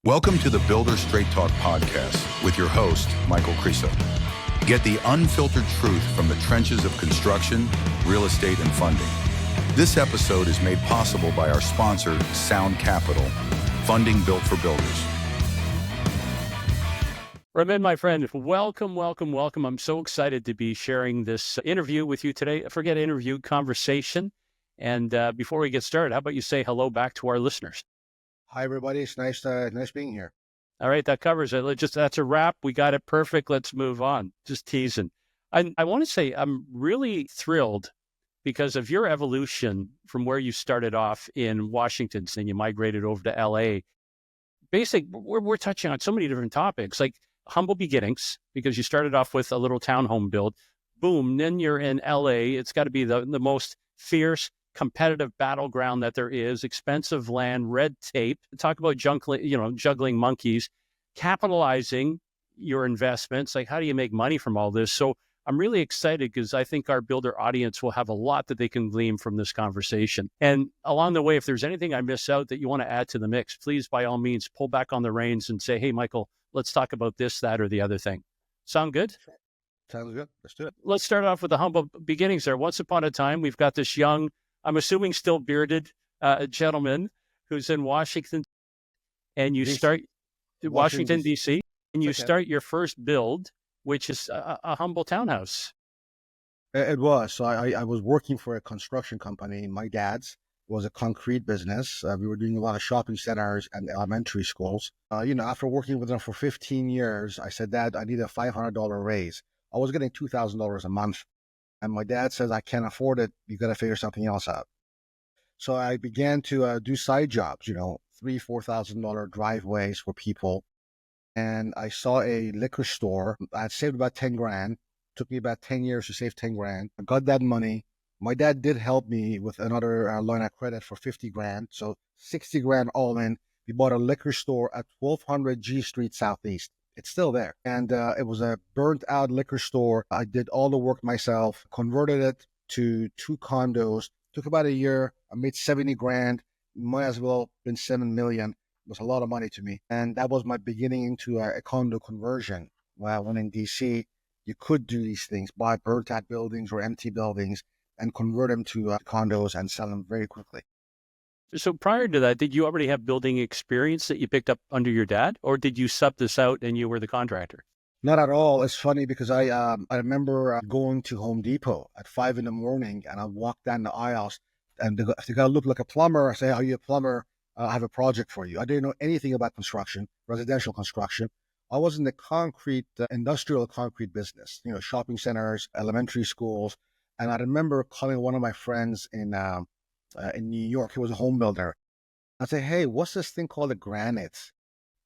Welcome to the Builder Straight Talk podcast with your host, Michael Creaso. Get the unfiltered truth from the trenches of construction, real estate, and funding. This episode is made possible by our sponsor, Sound Capital, funding built for builders. Ramin, my friend, welcome. I'm so excited to be sharing this interview with you today. Forget interview, conversation. And before we get started, how about you say hello back to our listeners? Hi, everybody. It's nice being here. All right, that covers it. That's a wrap. We got it perfect. Let's move on. Just teasing. I want to say I'm really thrilled because of your evolution from where you started off in Washington and you migrated over to LA. We're touching on so many different topics, like humble beginnings, because you started off with a little townhome build. Boom, then you're in LA. It's got to be the most fierce, competitive battleground that there is, expensive land, red tape. Talk about juggling monkeys, capitalizing your investments. Like, how do you make money from all this? So I'm really excited because I think our builder audience will have a lot that they can glean from this conversation. And along the way, if there's anything I miss out that you want to add to the mix, please, by all means, pull back on the reins and say, hey, Michael, let's talk about this, that, or the other thing. Sound good? Sounds good. Let's do it. Let's start off with the humble beginnings there. Once upon a time, we've got this young, I'm assuming still bearded gentleman who's in Washington, and you start Washington, D.C., and you start your first build, which is a humble townhouse. It was. So I was working for a construction company. My dad's was a concrete business. We were doing a lot of shopping centers and elementary schools. After working with them for 15 years, I said, Dad, I need a $500 raise. I was getting $2,000 a month. And my dad says, I can't afford it. You got to figure something else out. So I began to do side jobs, $3,000, $4,000 driveways for people. And I saw a liquor store. I had saved about 10 grand. Took me about 10 years to save 10 grand. I got that money. My dad did help me with another line of credit for 50 grand. So 60 grand all in. We bought a liquor store at 1200 G Street Southeast. It's still there. And it was a burnt out liquor store. I did all the work myself, converted it to 2 condos. Took about a year. I made 70 grand. Might as well been 7 million. It was a lot of money to me. And that was my beginning into a condo conversion. Well, when in DC, you could do these things, buy burnt out buildings or empty buildings and convert them to condos and sell them very quickly. So prior to that, did you already have building experience that you picked up under your dad, or did you sub this out and you were the contractor? Not at all. It's funny because I remember going to Home Depot at 5 a.m. and I walk down the aisles and the guy looked like a plumber. I say, are you a plumber? I have a project for you. I didn't know anything about construction, residential construction. I was in the concrete, industrial concrete business, shopping centers, elementary schools. And I remember calling one of my friends in New York. He was a home builder. I say, hey, what's this thing called a granite?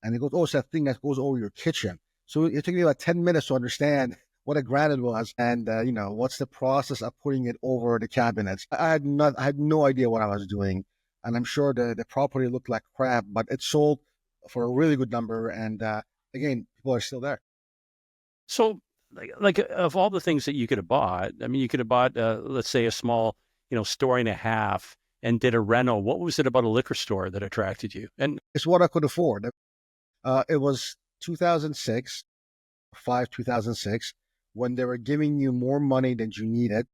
And he goes, oh, it's that thing that goes over your kitchen. So it took me about 10 minutes to understand what a granite was and, what's the process of putting it over the cabinets. I had no idea what I was doing. And I'm sure the property looked like crap, but it sold for a really good number. And again, people are still there. So like of all the things that you could have bought, I mean, you could have bought, let's say, a small, story and a half and did a reno. What was it about a liquor store that attracted you? And it's what I could afford. It was 2006, when they were giving you more money than you needed,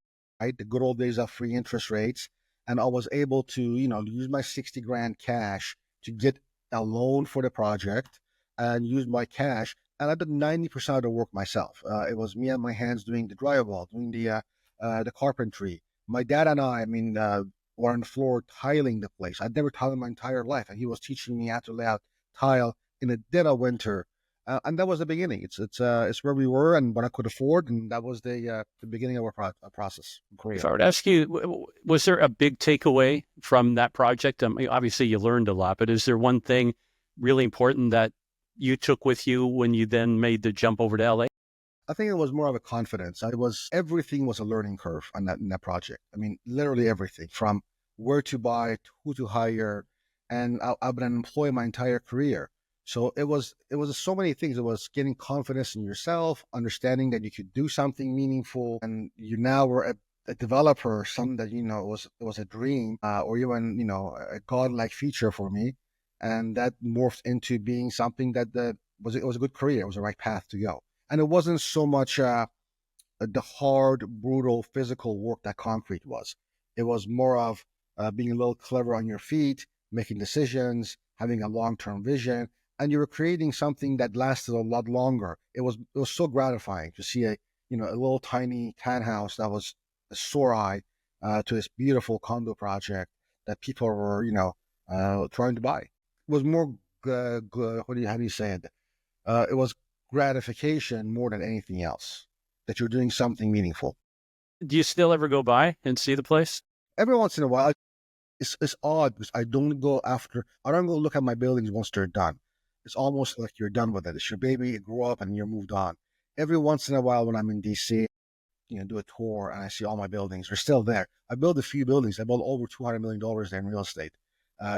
right? The good old days of free interest rates. And I was able to, use my 60 grand cash to get a loan for the project and use my cash. And I did 90% of the work myself. It was me on my hands doing the drywall, doing the carpentry. My dad and I were on the floor tiling the place. I'd never tiled in my entire life. And he was teaching me how to lay out tile in the dead of winter. And that was the beginning. It's where we were and what I could afford. And that was the beginning of our process in Korea. If I were to ask you, was there a big takeaway from that project? I mean, obviously you learned a lot, but is there one thing really important that you took with you when you then made the jump over to LA? I think it was more of a confidence. Everything was a learning curve in that project. I mean, literally everything from where to buy, to who to hire. And I've been an employee my entire career. So it was so many things. It was getting confidence in yourself, understanding that you could do something meaningful, and you now were a developer, something that it was a dream, or even a godlike feature for me. And that morphed into being something that it was a good career. It was the right path to go. And it wasn't so much the hard, brutal, physical work that concrete was. It was more of being a little clever on your feet, making decisions, having a long-term vision, and you were creating something that lasted a lot longer. It was so gratifying to see a little tiny townhouse that was a sore eye to this beautiful condo project that people were trying to buy. It was more how do you say it? It was gratification more than anything else, that you're doing something meaningful. Do you still ever go by and see the place? Every once in a while, it's odd because I don't go look at my buildings once they're done. It's almost like you're done with it. It's your baby, you grew up and you're moved on. Every once in a while when I'm in DC, do a tour and I see all my buildings, they're still there. I built a few buildings. I built over $200 million there in real estate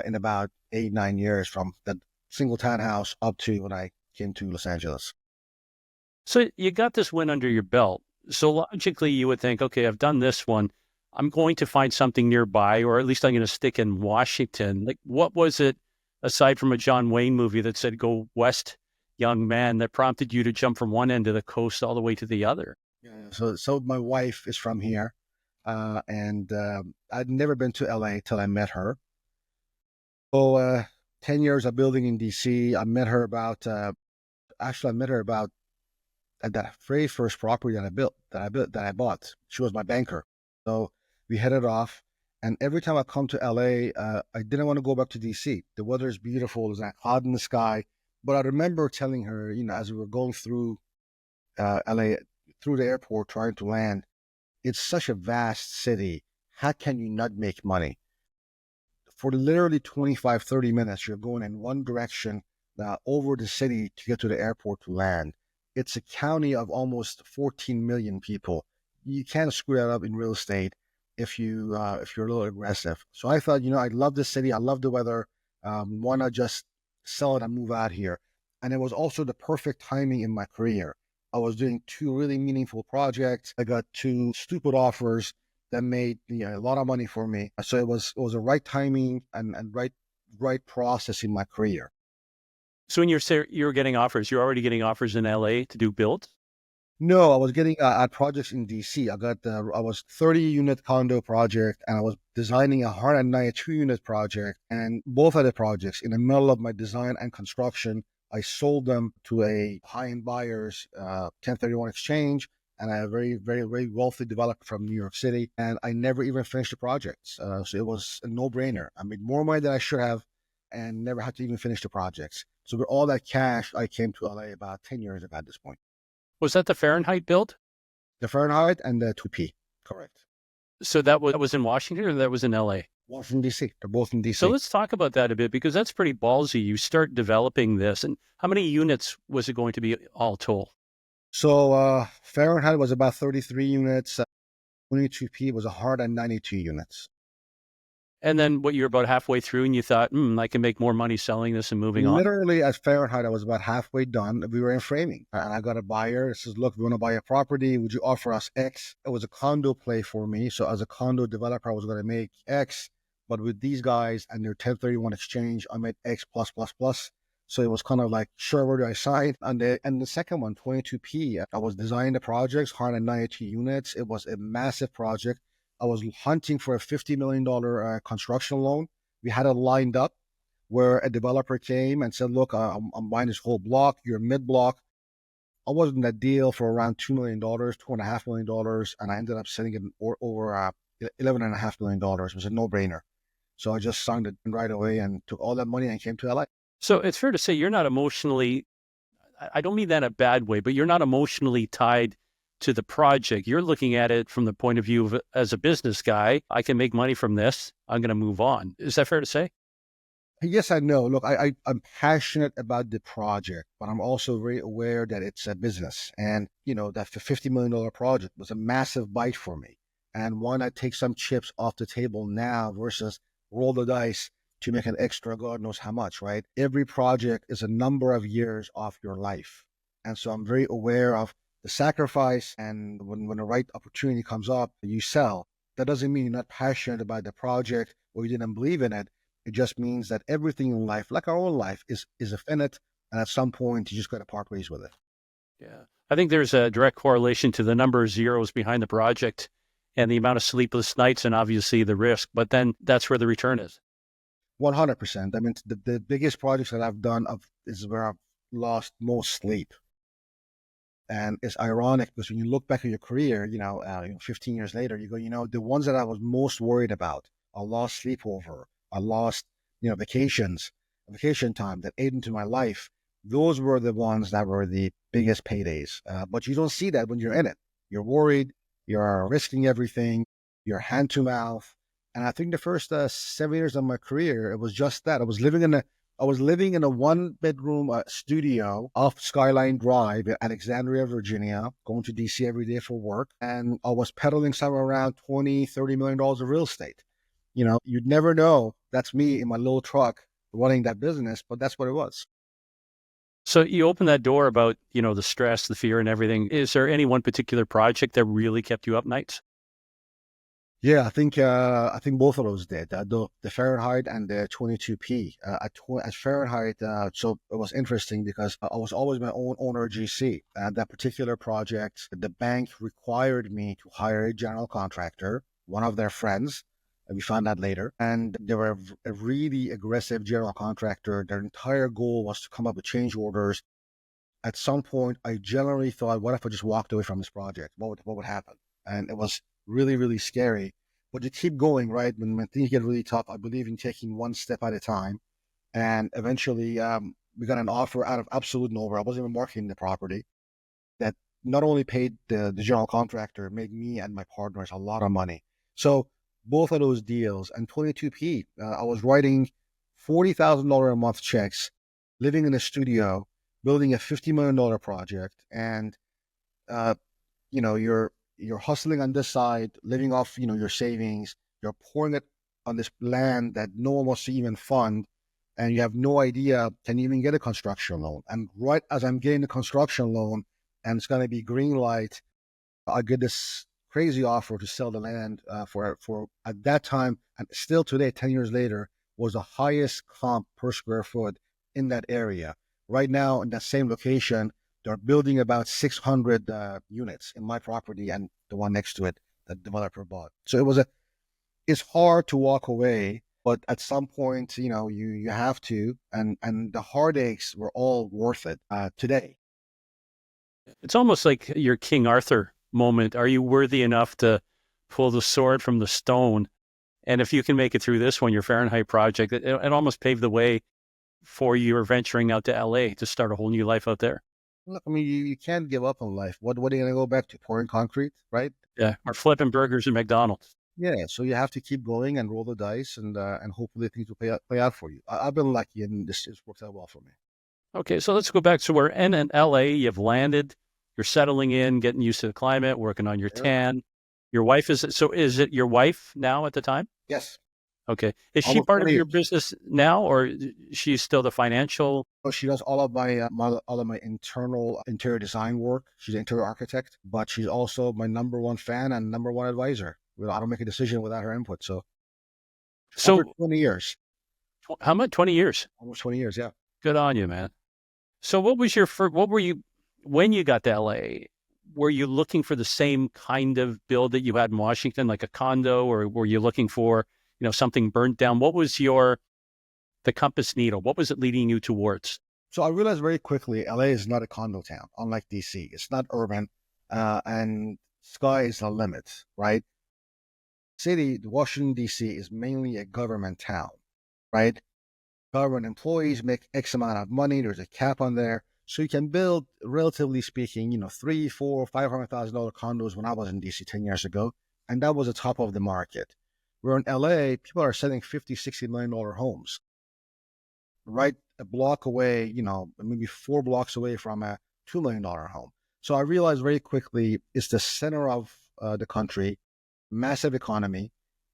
in about 8-9 years, from that single townhouse up to when I came to Los Angeles. So you got this win under your belt. So logically you would think, okay, I've done this one. I'm going to find something nearby, or at least I'm going to stick in Washington. Like, what was it, aside from a John Wayne movie that said, go west, young man, that prompted you to jump from one end of the coast all the way to the other? Yeah, so my wife is from here, and I'd never been to LA till I met her. So 10 years of building in DC. I met her about at that very first property that I bought. She was my banker. So we headed off, and every time I come to LA, I didn't want to go back to DC. The weather is beautiful. There's not cloud in the sky. But I remember telling her, as we were going through LA, through the airport, trying to land, it's such a vast city. How can you not make money? For literally 25, 30 minutes, you're going in one direction over the city to get to the airport to land. It's a county of almost 14 million people. You can't screw that up in real estate if you're a little aggressive. So I thought, I love this city. I love the weather. Why not just sell it and move out here? And it was also the perfect timing in my career. I was doing 2 really meaningful projects. I got 2 stupid offers that made a lot of money for me. So it was a right timing and right process in my career. So when you were getting offers, you're already getting offers in LA to do builds? No, I was getting at projects in DC. I was 30-unit condo project, and I was designing a 192-unit project. And both of the projects, in the middle of my design and construction, I sold them to a high-end buyer's 1031 exchange, and a very, very, very wealthy developer from New York City. And I never even finished the projects. So it was a no-brainer. I made more money than I should have and never had to even finish the projects. So with all that cash, I came to LA about 10 years ago at this point. Was that the Fahrenheit build? The Fahrenheit and the 2P, correct. So that was in Washington, or that was in LA? Washington, D.C. They're both in D.C. So let's talk about that a bit, because that's pretty ballsy. You start developing this, and how many units was it going to be all told? So Fahrenheit was about 33 units. 22P was 192 units. And then you're about halfway through and you thought, I can make more money selling this and moving on. Literally at Fahrenheit, I was about halfway done. We were in framing, and I got a buyer. It says, look, we want to buy a property. Would you offer us X? It was a condo play for me. So as a condo developer, I was going to make X. But with these guys and their 1031 exchange, I made X plus, plus, plus. So it was kind of like, sure, where do I sign? And the second one, 22P, I was designing the projects, 192 units. It was a massive project. I was hunting for a $50 million construction loan. We had it lined up where a developer came and said, look, I'm buying this whole block. You're mid-block. I was in that deal for around $2 million, $2.5 million, and I ended up selling it over $11.5 million. It was a no-brainer. So I just signed it right away and took all that money and came to LA. So it's fair to say you're not emotionally, I don't mean that in a bad way, but you're not emotionally tied to the project. You're looking at it from the point of view of, as a business guy, I can make money from this. I'm going to move on. Is that fair to say? Yes, I know. Look, I'm passionate about the project, but I'm also very aware that it's a business. And, that $50 million project was a massive bite for me. And why not take some chips off the table now versus roll the dice to make an extra God knows how much, right? Every project is a number of years of your life. And so I'm very aware of the sacrifice, and when the right opportunity comes up, you sell. That doesn't mean you're not passionate about the project or you didn't believe in it. It just means that everything in life, like our own life, is a finite, and at some point you just got to part ways with it. Yeah. I think there's a direct correlation to the number of zeros behind the project and the amount of sleepless nights and obviously the risk, but then that's where the return is. 100%. I mean, the biggest projects that I've done is where I've lost most sleep. And it's ironic because when you look back at your career, 15 years later, you go, the ones that I was most worried about, I lost sleep over, I lost, vacation time that ate into my life. Those were the ones that were the biggest paydays. But you don't see that when you're in it. You're worried, you're risking everything, you're hand to mouth. And I think the first 7 years of my career, it was just that. I was living in a one-bedroom studio off Skyline Drive in Alexandria, Virginia, going to DC every day for work. And I was peddling somewhere around $20-30 million of real estate. You'd never know that's me in my little truck running that business, but that's what it was. So you opened that door about, the stress, the fear and everything. Is there any one particular project that really kept you up nights? Yeah, I think both of those did. The Fahrenheit and the 22p. At Fahrenheit, so it was interesting because I was always my own owner GC. That particular project, the bank required me to hire a general contractor, one of their friends. And we found out later. And they were a really aggressive general contractor. Their entire goal was to come up with change orders. At some point, I generally thought, what if I just walked away from this project? What would happen? And it was really, really scary. But you keep going, right? When things get really tough, I believe in taking one step at a time. And eventually, we got an offer out of absolute nowhere. I wasn't even marketing the property that not only paid the general contractor, made me and my partners a lot of money. So both of those deals and 22p, I was writing $40,000 a month checks, living in a studio, building a $50 million project. And, you're hustling on this side, living off, your savings. You're pouring it on this land that no one wants to even fund. And you have no idea, can you even get a construction loan? And right as I'm getting the construction loan and it's going to be green light, I get this crazy offer to sell the land for at that time, and still today, 10 years later, was the highest comp per square foot in that area. Right now, in that same location, they're building about 600 units in my property and the one next to it that the developer bought. So it's hard to walk away, but at some point, you have to, and the heartaches were all worth it today. It's almost like your King Arthur moment. Are you worthy enough to pull the sword from the stone? And if you can make it through this one, your Fahrenheit project, it almost paved the way for you venturing out to LA to start a whole new life out there. Look, I mean, you can't give up on life. What are you going to go back to? Pouring concrete, right? Yeah, or flipping burgers at McDonald's. Yeah, so you have to keep going and roll the dice, and hopefully things will play out for you. I've been lucky, and this has worked out well for me. Okay, so let's go back. So we're in LA. You've landed. You're settling in, getting used to the climate, working on your tan. Your wife is it your wife now at the time? Yes. Okay. Is she Almost part of 20 your years. business now, or she's still the financial? So she does all of my internal interior design work. She's an interior architect, but she's also my number one fan and number one advisor. I don't make a decision without her input. So over 20 years. How much? 20 years? Almost 20 years, yeah. Good on you, man. So what were you, when you got to LA, were you looking for the same kind of build that you had in Washington, like a condo, or were you looking for, something burnt down? What was the compass needle? What was it leading you towards? So I realized very quickly, LA is not a condo town, unlike DC. It's not urban, and sky is the limit, right? Washington, DC is mainly a government town, right? Government employees make X amount of money. There's a cap on there. So you can build, relatively speaking, $300,000, $400,000, $500,000 condos when I was in DC 10 years ago. And that was the top of the market. Where in LA, people are selling $50, $60 million homes. Right a block away, maybe 4 blocks away from a $2 million home. So I realized very quickly it's the center of the country, massive economy,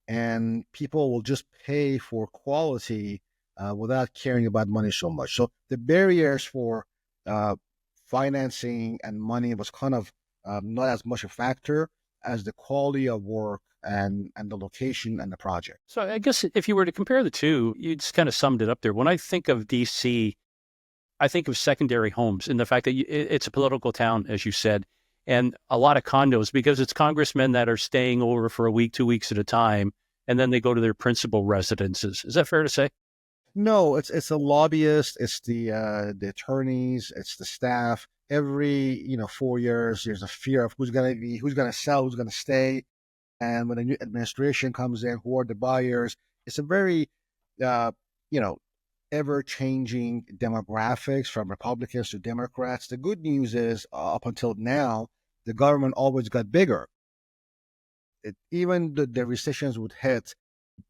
and people will just pay for quality without caring about money so much. So the barriers for financing and money was kind of not as much a factor. as the quality of work and the location and the project. So I guess if you were to compare the two, you just kind of summed it up there. When I think of DC, I think of secondary homes and the fact that it's a political town, as you said, and a lot of condos because it's congressmen that are staying over for a week, 2 weeks at a time, and then they go to their principal residences. Is that fair to say? No, it's the lobbyists, it's the attorneys, it's the staff. Every 4 years, there's a fear of who's gonna sell, who's gonna stay, and when a new administration comes in, who are the buyers? It's a very uh, you know ever-changing demographics from Republicans to Democrats. The good news is, up until now, the government always got bigger. Even the recessions would hit,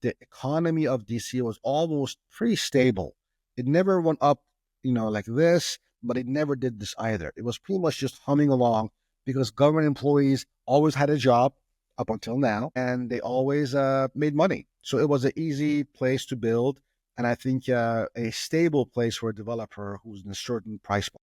the economy of DC was almost pretty stable. It never went up, like this, but it never did this either. It was pretty much just humming along because government employees always had a job up until now, and they always made money. So it was an easy place to build, and I think a stable place for a developer who's in a certain price point.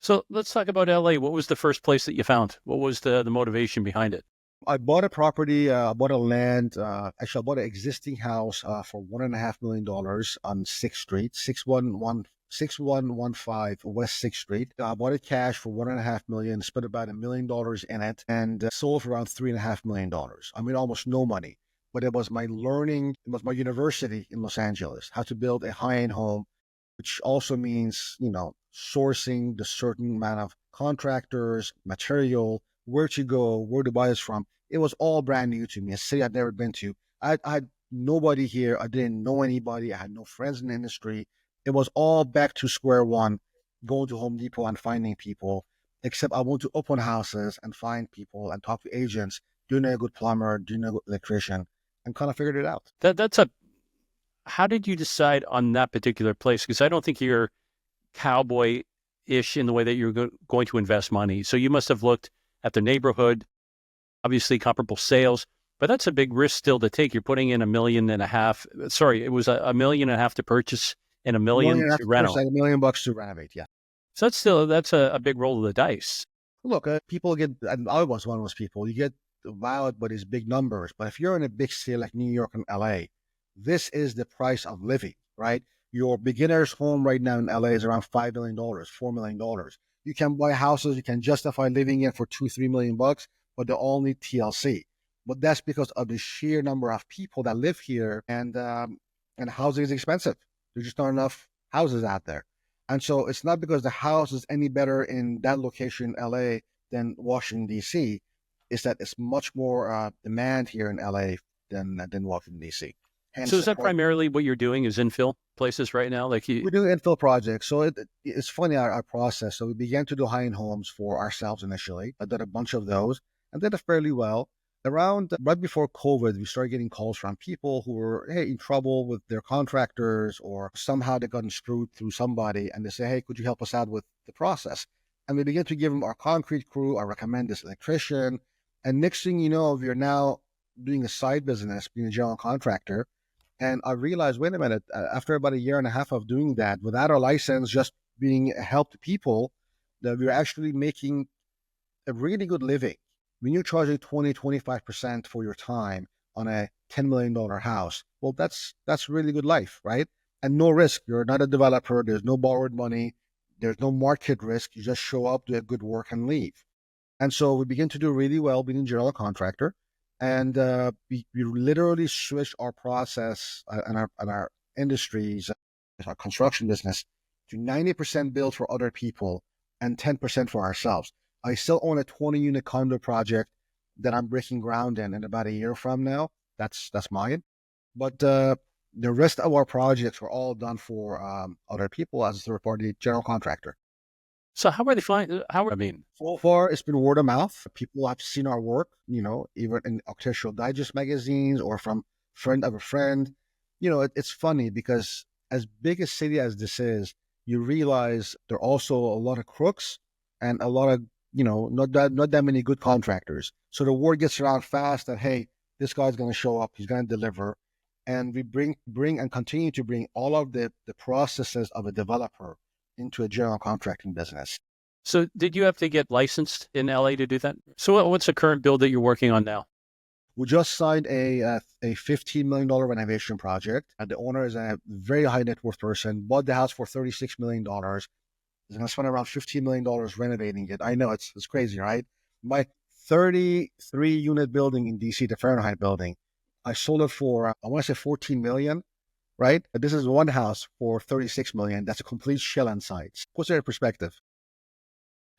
So let's talk about LA. What was the first place that you found? What was the motivation behind it? I bought a property, I bought a land. Actually, I bought an existing house for $1.5 million on 6th Street, 6115 West 6th Street. I bought it cash for $1.5 million, spent about $1 million in it, and sold for around $3.5 million. I made almost no money, but it was my learning, it was my university in Los Angeles, how to build a high-end home, which also means, sourcing the certain amount of contractors, material, where to go, where to buy this from. It was all brand new to me, a city I'd never been to. I had nobody here. I didn't know anybody. I had no friends in the industry. It was all back to square one, going to Home Depot and finding people, except I went to open houses and find people and talk to agents. Do you know a good plumber? Do you know a good electrician? And kind of figured it out. How did you decide on that particular place? Because I don't think you're cowboy-ish in the way that you're going to invest money. So you must have looked at the neighborhood, obviously comparable sales, but that's a big risk still to take. You're putting in $1.5 million. Sorry, it was $1.5 million to purchase and $1 million to renovate. $1 million to renovate, yeah. So that's a big roll of the dice. Look, people get, and I was one of those people, you get wowed by these big numbers. But if you're in a big city like New York and LA, this is the price of living, right? Your beginner's home right now in LA is around $5 million, $4 million. You can buy houses you can justify living in for $2-3 million, but they all need TLC. But that's because of the sheer number of people that live here, and housing is expensive. There's just not enough houses out there. And so it's not because the house is any better in that location in LA than Washington, D.C. It's that it's much more demand here in LA than Washington, D.C. So is that primarily what you're doing, is infill places right now? We're doing infill projects. So it's funny, our process. So we began to do high-end homes for ourselves initially. I did a bunch of those and did it fairly well. Around right before COVID, we started getting calls from people who were in trouble with their contractors, or somehow they gotten screwed through somebody, and they say, hey, could you help us out with the process? And we began to give them our concrete crew. I recommend this electrician. And next thing you know, we're now doing a side business, being a general contractor. And I realized, wait a minute, after about 1.5 years of doing that, without our license, just being a help to people, that we're actually making a really good living. When you're charging 20-25% for your time on a $10 million house, well, that's really good life, right? And no risk. You're not a developer. There's no borrowed money. There's no market risk. You just show up, do a good work, and leave. And so we begin to do really well being a general contractor. And we literally switched our process and our industries, our construction business, to 90% build for other people and 10% for ourselves. I still own a 20-unit condo project that I'm breaking ground in about 1 year from now. That's mine. But the rest of our projects are all done for other people as a third-party general contractor. So how are they finding? So far it's been word of mouth. People have seen our work, even in Architectural Digest magazines or from friend of a friend. It's funny because as big a city as this is, you realize there are also a lot of crooks and a lot of, not that many good contractors. So the word gets around fast that, hey, this guy's going to show up, he's going to deliver. And we bring and continue to bring all of the processes of a developer into a general contracting business. So did you have to get licensed in LA to do that? So what's the current build that you're working on now? We just signed a $15 million renovation project, and the owner is a very high net worth person, bought the house for $36 million. He's going to spend around $15 million renovating it. I know it's crazy, right? My 33 unit building in DC, the Fahrenheit building, I sold it for, I want to say 14 million, right? But this is one house for 36 million. That's a complete shell inside. Puts it in perspective.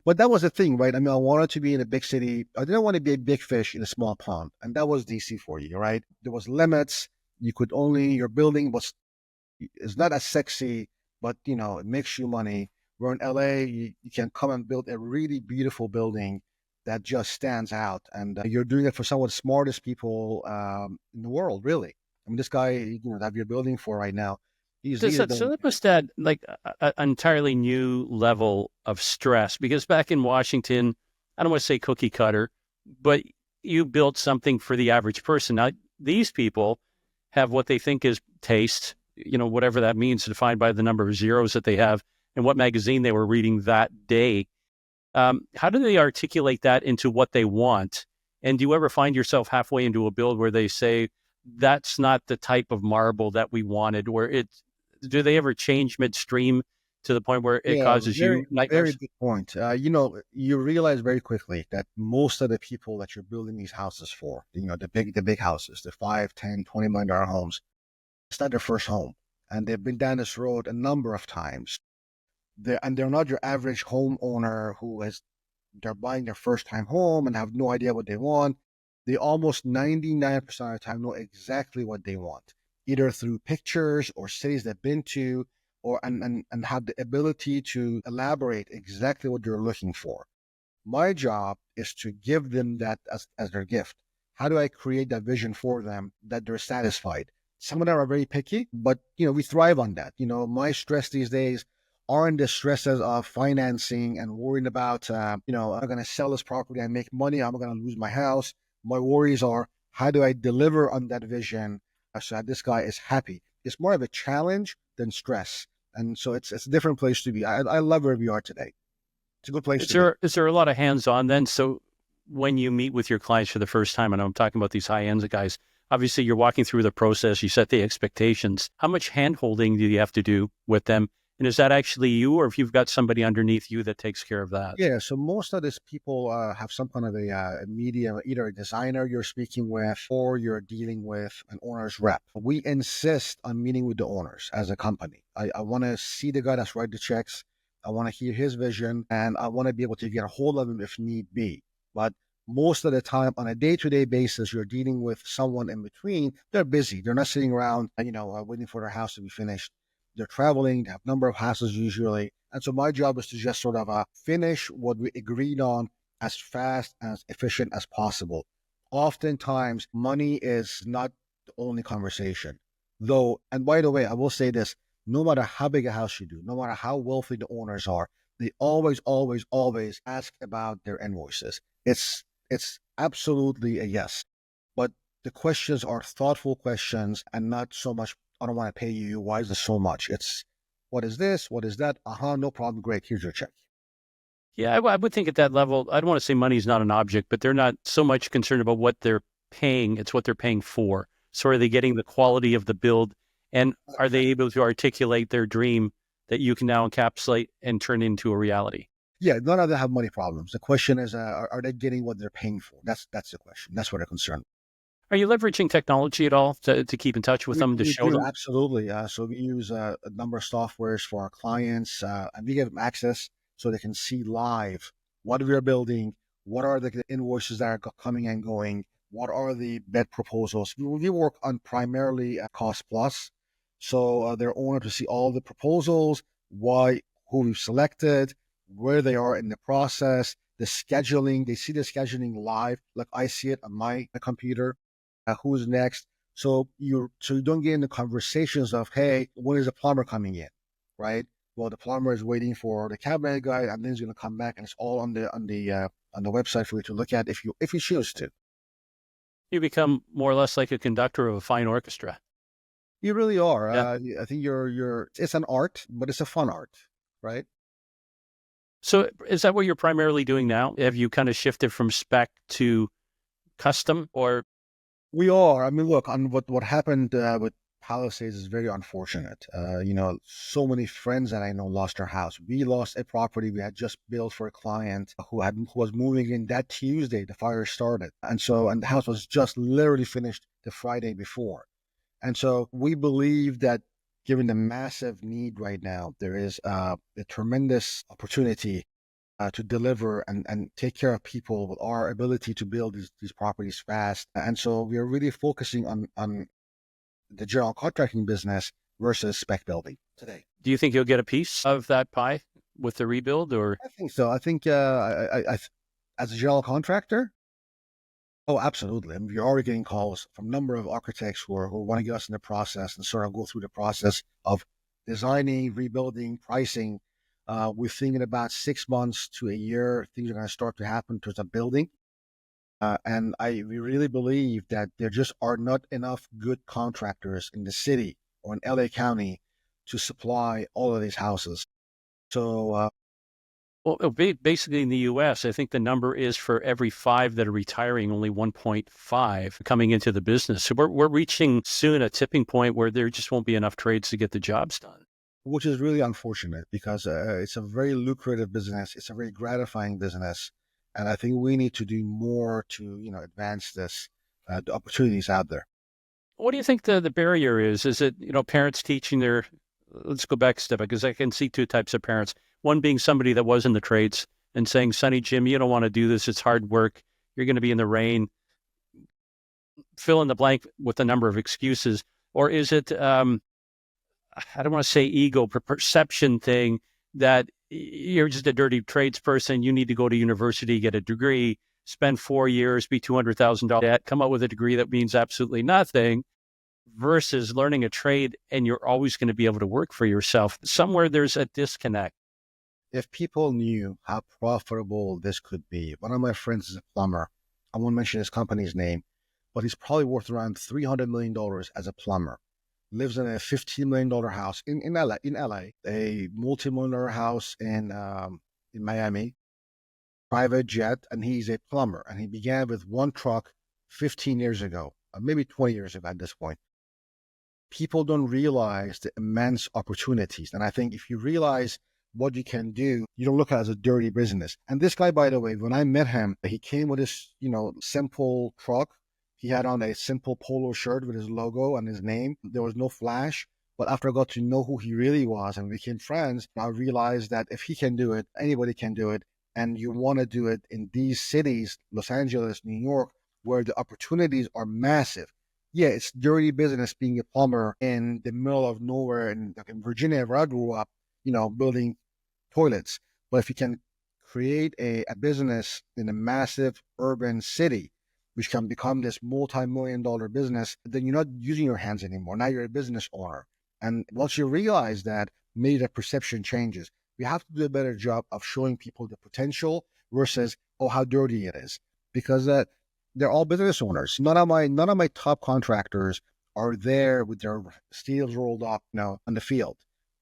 But that was the thing, right? I mean, I wanted to be in a big city. I didn't want to be a big fish in a small pond. And that was DC for you, right? There was limits. You could only, your building was, it's not as sexy, but, you know, it makes you money. Where in LA, you can come and build a really beautiful building that just stands out. And you're doing it for some of the smartest people in the world, really. I mean, this guy, you know, that you're building for right now, So that must add like an entirely new level of stress, because back in Washington, I don't want to say cookie cutter, but you built something for the average person. Now, these people have what they think is taste, you know, whatever that means, defined by the number of zeros that they have and what magazine they were reading that day. How do they articulate that into what they want? And do you ever find yourself halfway into a build where they say, that's not the type of marble that we wanted, do they ever change midstream to the point where it causes you nightmares? Very good point. You know, you realize very quickly that most of the people that you're building these houses for, you know, the big houses, the 5, 10, $20 million homes, it's not their first home. And they've been down this road a number of times. They're not your average homeowner they're buying their first time home and have no idea what they want. They almost 99% of the time know exactly what they want, either through pictures or cities they've been to, or and have the ability to elaborate exactly what they're looking for. My job is to give them that as their gift. How do I create that vision for them that they're satisfied? Some of them are very picky, but you know, we thrive on that. You know, my stress these days aren't the stresses of financing and worrying about, you know, I'm going to sell this property and make money. I'm going to lose my house. My worries are, how do I deliver on that vision so that this guy is happy? It's more of a challenge than stress. And so it's a different place to be. I love where we are today. It's a good place to be. Is there a lot of hands-on then? So when you meet with your clients for the first time, and I'm talking about these high-end guys, obviously you're walking through the process, you set the expectations. How much hand-holding do you have to do with them? And is that actually you, or if you've got somebody underneath you that takes care of that? Yeah, so most of these people have some kind of a media, either a designer you're speaking with or you're dealing with an owner's rep. We insist on meeting with the owners as a company. I want to see the guy that's writing the checks. I want to hear his vision, and I want to be able to get a hold of him if need be. But most of the time, on a day-to-day basis, you're dealing with someone in between. They're busy. They're not sitting around, waiting for their house to be finished. They're traveling, they have a number of houses usually. And so my job is to just sort of finish what we agreed on as fast and as efficient as possible. Oftentimes, money is not the only conversation. Though, and by the way, I will say this, no matter how big a house you do, no matter how wealthy the owners are, they always, always, always ask about their invoices. It's absolutely a yes. But the questions are thoughtful questions and not so much, I don't want to pay you. Why is this so much? It's, what is this? What is that? No problem. Great. Here's your check. Yeah, I would think at that level, I don't want to say money is not an object, but they're not so much concerned about what they're paying. It's what they're paying for. So are they getting the quality of the build? And are they able to articulate their dream that you can now encapsulate and turn into a reality? Yeah, none of them have money problems. The question is, are they getting what they're paying for? That's the question. That's what they're concerned. Are you leveraging technology at all to keep in touch with them, to show them? Absolutely. So we use a number of softwares for our clients, and we give them access so they can see live what we are building, what are the invoices that are coming and going, what are the bid proposals. We work on primarily cost plus. So their owner to see all the proposals, who we've selected, where they are in the process, the scheduling. They see the scheduling live, like I see it on my computer. Who's next? So you don't get into conversations of, hey, when is the plumber coming in, right? Well, the plumber is waiting for the cabinet guy, and then he's going to come back, and it's all on the website for you to look at if you choose to. You become more or less like a conductor of a fine orchestra. You really are. Yeah. I think it's an art, but it's a fun art, right? So is that what you're primarily doing now? Have you kind of shifted from spec to custom or? We are. I mean, look, on what happened with Palisades is very unfortunate. So many friends that I know lost their house. We lost a property we had just built for a client who was moving in that Tuesday. The fire started, and the house was just literally finished the Friday before. And so we believe that given the massive need right now, there is a tremendous opportunity to deliver and take care of people with our ability to build these properties fast. And so we are really focusing on the general contracting business versus spec building today. Do you think you'll get a piece of that pie with the rebuild or? I think so. I think as a general contractor, oh, absolutely. I mean, we're already getting calls from a number of architects who want to get us in the process and sort of go through the process of designing, rebuilding, pricing. We're thinking about 6 months to a year, things are going to start to happen towards a building. And we really believe that there just are not enough good contractors in the city or in LA County to supply all of these houses. So Well, basically in the U.S., I think the number is for every 5 that are retiring, only 1.5 coming into the business. So we're reaching soon a tipping point where there just won't be enough trades to get the jobs done. which is really unfortunate because it's a very lucrative business. It's a very gratifying business. And I think we need to do more to, advance the opportunities out there. What do you think the barrier is? Is it, parents teaching let's go back a step, because I can see two types of parents. One being somebody that was in the trades and saying, Sonny, Jim, you don't want to do this. It's hard work. You're going to be in the rain. Fill in the blank with a number of excuses. Or is it, I don't want to say ego, but perception thing that you're just a dirty tradesperson. You need to go to university, get a degree, spend 4 years, be $200,000 debt, come up with a degree that means absolutely nothing, versus learning a trade and you're always going to be able to work for yourself. Somewhere there's a disconnect. If people knew how profitable this could be, one of my friends is a plumber. I won't mention his company's name, but he's probably worth around $300 million as a plumber. Lives in a $15 million house in LA, a multimillion-dollar house in Miami, private jet, and he's a plumber. And he began with one truck 15 years ago, maybe 20 years ago at this point. People don't realize the immense opportunities. And I think if you realize what you can do, you don't look at it as a dirty business. And this guy, by the way, when I met him, he came with this, simple truck. He had on a simple polo shirt with his logo and his name. There was no flash. But after I got to know who he really was and we became friends, I realized that if he can do it, anybody can do it. And you want to do it in these cities, Los Angeles, New York, where the opportunities are massive. Yeah, it's dirty business being a plumber in the middle of nowhere in Virginia, where I grew up, building toilets. But if you can create a business in a massive urban city, which can become this multi-million-dollar business, then you're not using your hands anymore. Now you're a business owner. And once you realize that, maybe the perception changes. We have to do a better job of showing people the potential versus, oh, how dirty it is. Because they're all business owners. None of my top contractors are there with their steels rolled up, on the field.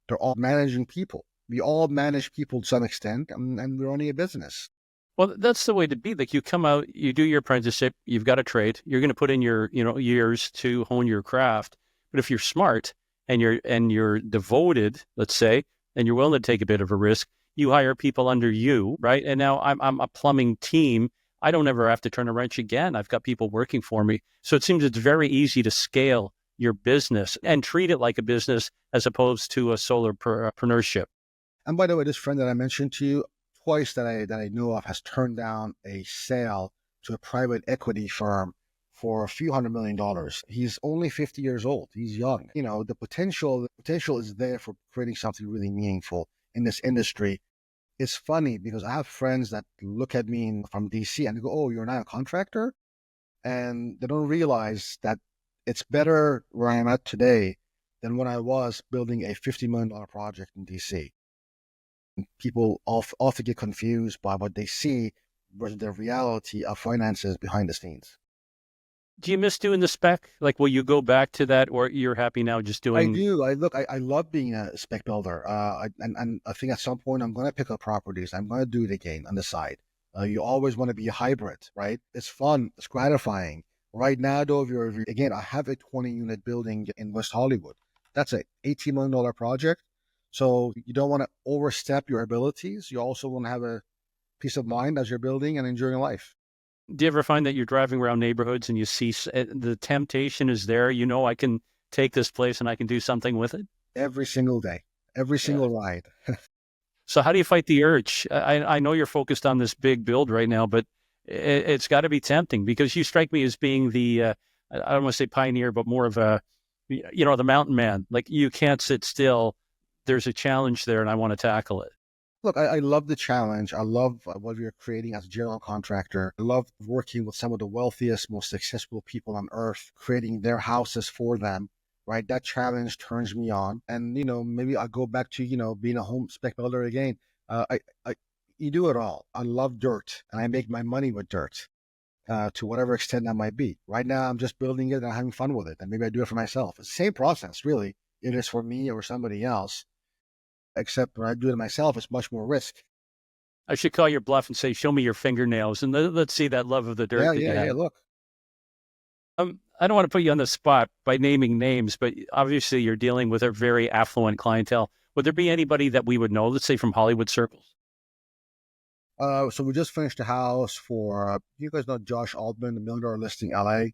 They're all managing people. We all manage people to some extent, and we're only a business. Well, that's the way to be. Like you come out, you do your apprenticeship, you've got a trade, you're going to put in your, years to hone your craft. But if you're smart and you're devoted, let's say, and you're willing to take a bit of a risk, you hire people under you, right? And now I'm a plumbing team. I don't ever have to turn a wrench again. I've got people working for me. So it seems it's very easy to scale your business and treat it like a business as opposed to a solopreneurship. And by the way, this friend that I mentioned to you, twice that I know of, has turned down a sale to a private equity firm for a few $100 million. He's only 50 years old. He's young. The potential is there for creating something really meaningful in this industry. It's funny because I have friends that look at me from DC and they go, "Oh, you're not a contractor?" And they don't realize that it's better where I am at today than when I was building a $50 million project in DC. People often get confused by what they see versus the reality of finances behind the scenes. Do you miss doing the spec? Like, will you go back to that, or you're happy now just I doing? do. I love being a spec builder. And I think at some point I'm going to pick up properties. I'm going to do it again on the side. You always want to be a hybrid, right? It's fun. It's gratifying. Right now, though, again, I have a 20-unit building in West Hollywood. That's a $18 million project. So you don't want to overstep your abilities. You also want to have a peace of mind as you're building and enjoying life. Do you ever find that you're driving around neighborhoods and you see the temptation is there? You know, I can take this place and I can do something with it. Every single day, every Yeah. single ride. So how do you fight the urge? I know you're focused on this big build right now, but it's got to be tempting because you strike me as being the, I don't want to say pioneer, but more of a, the mountain man. Like you can't sit still. There's a challenge there and I want to tackle it. Look, I love the challenge. I love what we're creating as a general contractor. I love working with some of the wealthiest, most successful people on earth, creating their houses for them, right? That challenge turns me on. And, maybe I'll go back to, being a home spec builder again. You do it all. I love dirt and I make my money with dirt to whatever extent that might be. Right now, I'm just building it and having fun with it. And maybe I do it for myself. It's the same process, really. It is for me or somebody else. Except when I do it myself, it's much more risk. I should call your bluff and say, show me your fingernails and let's see that love of the dirt that you have. Yeah, look. I don't want to put you on the spot by naming names, but obviously you're dealing with a very affluent clientele. Would there be anybody that we would know, let's say from Hollywood circles? So we just finished a house for, you guys know Josh Altman, the $1 million listing LA.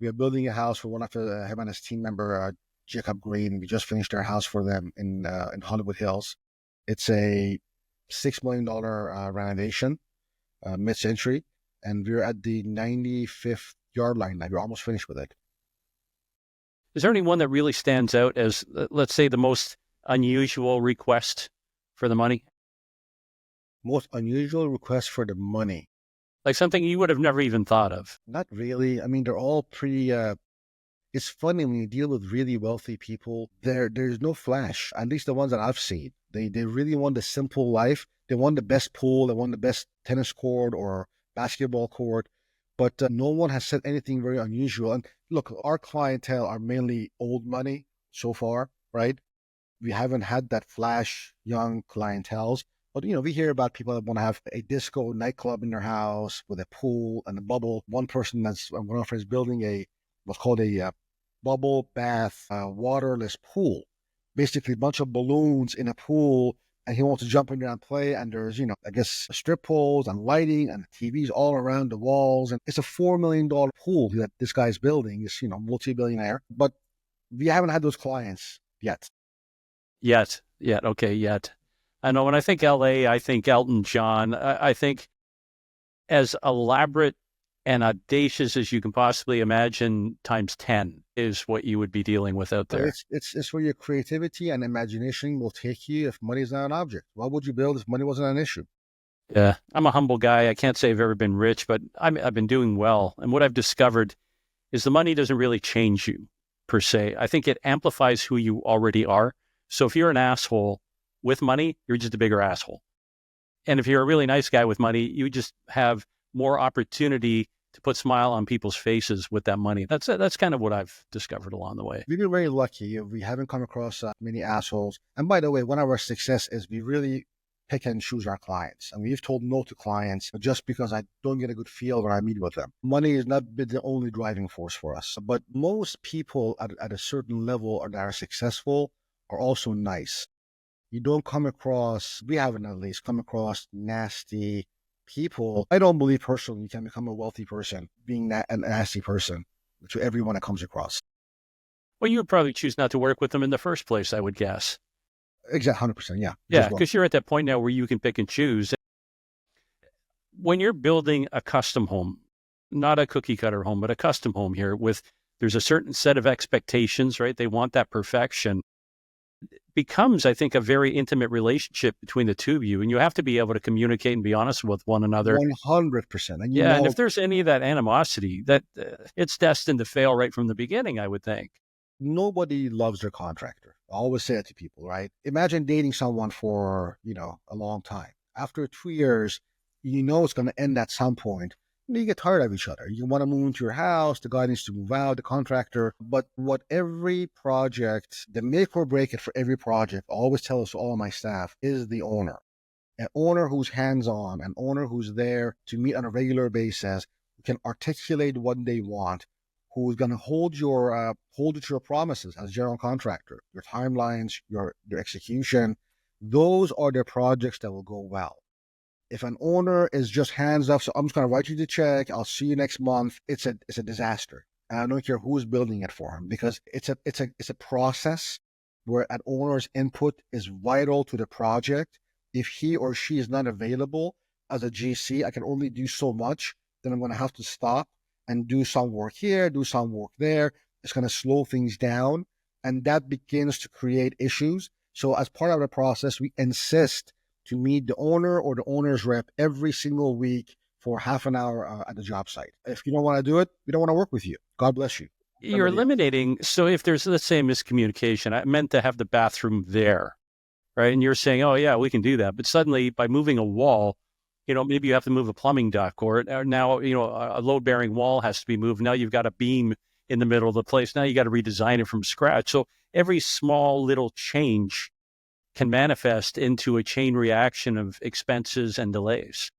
We are building a house for one of him and his team member, Jacob Green. We just finished our house for them in Hollywood Hills. It's a $6 million renovation, mid-century, and we're at the 95th yard line now. We're almost finished with it. Is there anyone that really stands out as, let's say, the most unusual request for the money? Most unusual request for the money? Like something you would have never even thought of? Not really. I mean, they're all pretty... It's funny when you deal with really wealthy people, there's no flash, at least the ones that I've seen. They really want the simple life. They want the best pool. They want the best tennis court or basketball court. But no one has said anything very unusual. And look, our clientele are mainly old money so far, right? We haven't had that flash young clientele. But, we hear about people that want to have a disco nightclub in their house with a pool and a bubble. One person one of our friends building what's called a bubble bath waterless pool. Basically a bunch of balloons in a pool, and he wants to jump in there and play, and there's, I guess strip poles and lighting and TVs all around the walls, and it's a $4 million pool that this guy's building. This, multi-billionaire, but we haven't had those clients yet. Yet. Okay, yet. I know when I think LA, I think Elton John. I think as elaborate and audacious as you can possibly imagine times 10 is what you would be dealing with out there. It's where your creativity and imagination will take you if money is not an object. Why would you build if money wasn't an issue? Yeah, I'm a humble guy. I can't say I've ever been rich, but I've been doing well. And what I've discovered is the money doesn't really change you per se. I think it amplifies who you already are. So if you're an asshole with money, you're just a bigger asshole. And if you're a really nice guy with money, you just have more opportunity to put smile on people's faces with that money. That's kind of what I've discovered along the way. We've been very lucky. We haven't come across many assholes. And by the way, one of our success is we really pick and choose our clients. And we've told no to clients just because I don't get a good feel when I meet with them. Money has not been the only driving force for us. But most people at a certain level that are successful are also nice. You don't come across, we haven't at least come across nasty people. I don't believe personally you can become a wealthy person being a nasty person to everyone that comes across. Well, you would probably choose not to work with them in the first place, I would guess. Exactly, 100%, yeah. Yeah, because you're at that point now where you can pick and choose. When you're building a custom home, not a cookie cutter home, but a custom home here there's a certain set of expectations, right? They want that perfection. It becomes, I think, a very intimate relationship between the two of you, and you have to be able to communicate and be honest with one another. 100%. And and if there's any of that animosity, that it's destined to fail right from the beginning, I would think. Nobody loves their contractor. I always say it to people, right? Imagine dating someone for, a long time. After 2 years, it's going to end at some point. you get tired of each other. You want to move into your house, the guy needs to move out, the contractor. But what every project, the make or break it for every project, I always tell us, all of my staff, is the owner. An owner who's hands-on, an owner who's there to meet on a regular basis, who can articulate what they want, who's going to hold you to your promises as a general contractor, your timelines, your execution. Those are the projects that will go well. If an owner is just hands off, so I'm just going to write you the check, I'll see you next month, it's a disaster. And I don't care who's building it for him, because it's a process where an owner's input is vital to the project. If he or she is not available as a GC, I can only do so much. Then I'm going to have to stop and do some work here, do some work there. It's going to slow things down, and that begins to create issues. So as part of the process, we insist to meet the owner or the owner's rep every single week for half an hour at the job site. If you don't want to do it, we don't want to work with you. God bless you. You're eliminating. So if there's, let's say, miscommunication, I meant to have the bathroom there, right? And you're saying, oh yeah, we can do that. But suddenly by moving a wall, maybe you have to move a plumbing duct, or now, a load-bearing wall has to be moved. Now you've got a beam in the middle of the place. Now you got to redesign it from scratch. So every small little change can manifest into a chain reaction of expenses and delays.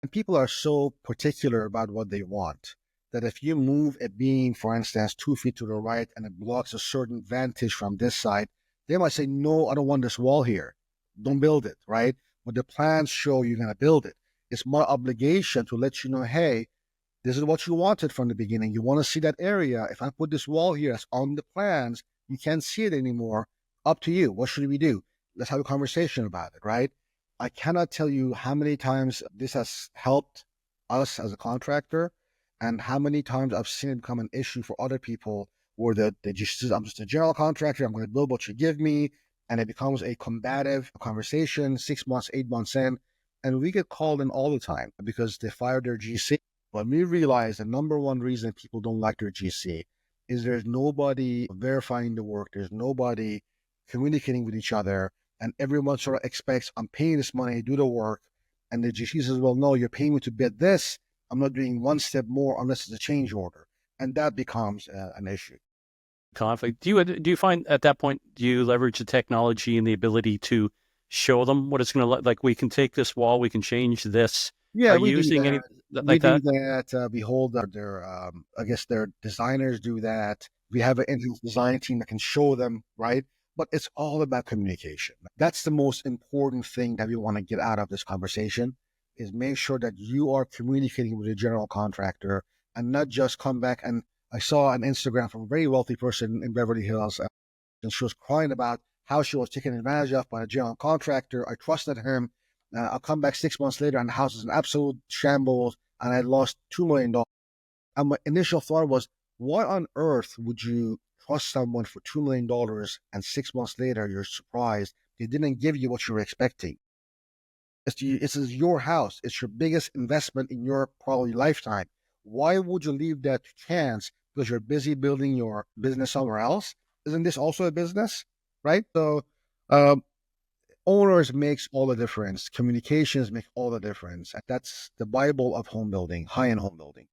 And people are so particular about what they want that if you move a beam, for instance, 2 feet to the right and it blocks a certain vantage from this side, they might say, no, I don't want this wall here. Don't build it, right? But the plans show you're going to build it. It's my obligation to let you know, hey, this is what you wanted from the beginning. You want to see that area. If I put this wall here that's on the plans, you can't see it anymore. Up to you. What should we do? Let's have a conversation about it, right? I cannot tell you how many times this has helped us as a contractor and how many times I've seen it become an issue for other people where they just says, I'm just a general contractor, I'm going to build what you give me. And it becomes a combative conversation 6 months, 8 months in. And we get called in all the time because they fired their GC. But we realize the number one reason people don't like their GC is there's nobody verifying the work. There's nobody communicating with each other. And everyone sort of expects, I'm paying this money, do the work. And the GC says, well, no, you're paying me to bid this. I'm not doing one step more unless it's a change order. And that becomes an issue. Conflict. Do you find at that point, do you leverage the technology and the ability to show them what it's going to look like? We can take this wall, we can change this. Yeah, Are you using any like that? We do that. We hold I guess their designers do that. We have an in-house design team that can show them, right? But it's all about communication. That's the most important thing that we want to get out of this conversation, is make sure that you are communicating with a general contractor and not just come back. And I saw an Instagram from a very wealthy person in Beverly Hills, and she was crying about how she was taken advantage of by a general contractor. I trusted him. I'll come back 6 months later and the house is an absolute shambles and I lost $2 million. And my initial thought was, why on earth would you trust someone for $2 million and 6 months later you're surprised they didn't give you what you were expecting? This is your house. It's your biggest investment in your probably lifetime. Why would you leave that to chance because you're busy building your business somewhere else? Isn't this also a business, right? So owners makes all the difference. Communications make all the difference. And that's the Bible of home building, high-end home building.